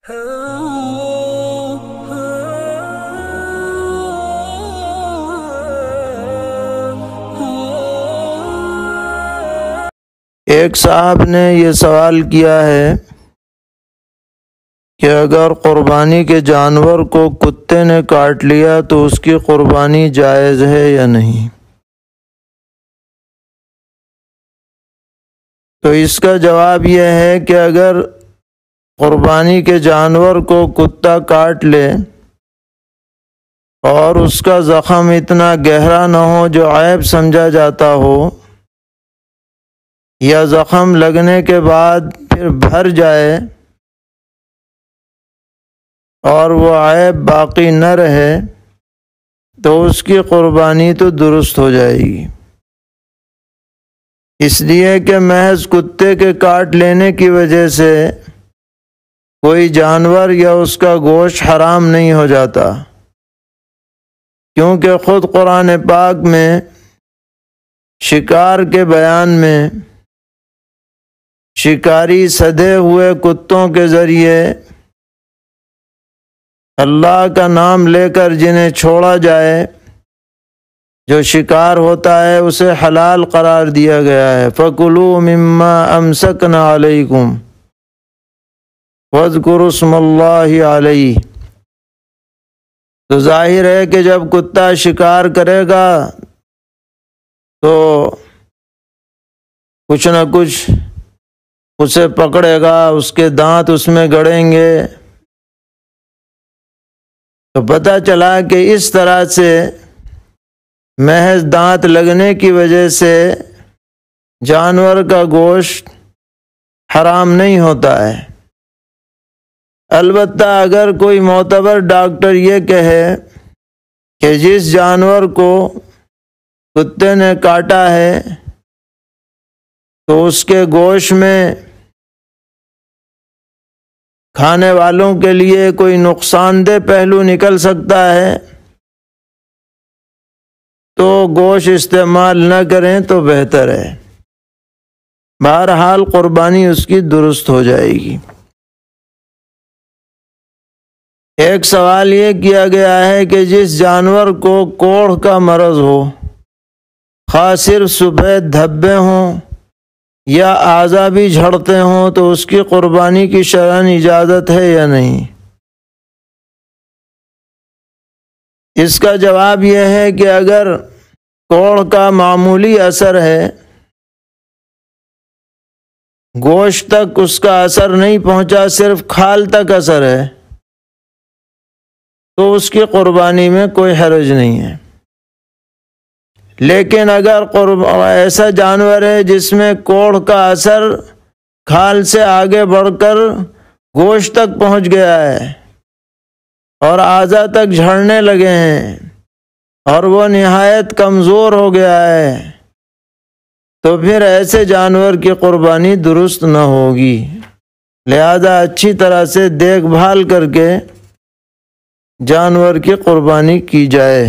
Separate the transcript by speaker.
Speaker 1: ایک صاحب نے یہ سوال کیا ہے کہ اگر قربانی کے جانور کو کتے نے کاٹ لیا تو اس کی قربانی جائز ہے یا نہیں؟ تو اس کا جواب یہ ہے کہ اگر قربانی کے جانور کو کتا کاٹ لے اور اس کا زخم اتنا گہرا نہ ہو جو عیب سمجھا جاتا ہو، یا زخم لگنے کے بعد پھر بھر جائے اور وہ عیب باقی نہ رہے، تو اس کی قربانی تو درست ہو جائے گی، اس لیے کہ محض کتے کے کاٹ لینے کی وجہ سے کوئی جانور یا اس کا گوشت حرام نہیں ہو جاتا، کیونکہ خود قرآن پاک میں شکار کے بیان میں شکاری سدے ہوئے کتوں کے ذریعے اللہ کا نام لے کر جنہیں چھوڑا جائے، جو شکار ہوتا ہے اسے حلال قرار دیا گیا ہے۔ فَكُلُوا مِمَّا أَمْسَكْنَا عَلَيْكُمْ وَاذْكُرُوا اسْمَ اللَّهِ عَلَيْهِ۔ تو ظاہر ہے کہ جب کتا شکار کرے گا تو کچھ نہ کچھ اسے پکڑے گا، اس کے دانت اس میں گڑیں گے، تو پتہ چلا کہ اس طرح سے محض دانت لگنے کی وجہ سے جانور کا گوشت حرام نہیں ہوتا ہے۔ البتہ اگر کوئی معتبر ڈاکٹر یہ کہے کہ جس جانور کو کتے نے کاٹا ہے تو اس کے گوشت میں کھانے والوں کے لیے کوئی نقصان دہ پہلو نکل سکتا ہے، تو گوشت استعمال نہ کریں تو بہتر ہے۔ بہرحال قربانی اس کی درست ہو جائے گی۔ ایک سوال یہ کیا گیا ہے کہ جس جانور کو کوڑھ کا مرض ہو، خواہ صرف سفید دھبے ہوں یا اعضا بھی جھڑتے ہوں، تو اس کی قربانی کی شرعاً اجازت ہے یا نہیں؟ اس کا جواب یہ ہے کہ اگر کوڑھ کا معمولی اثر ہے، گوشت تک اس کا اثر نہیں پہنچا، صرف کھال تک اثر ہے، تو اس کی قربانی میں کوئی حرج نہیں ہے۔ لیکن اگر ایسا جانور ہے جس میں کوڑھ کا اثر کھال سے آگے بڑھ کر گوشت تک پہنچ گیا ہے اور اعضا تک جھڑنے لگے ہیں اور وہ نہایت کمزور ہو گیا ہے، تو پھر ایسے جانور کی قربانی درست نہ ہوگی، لہذا اچھی طرح سے دیکھ بھال کر کے جانور کی قربانی کی جائے۔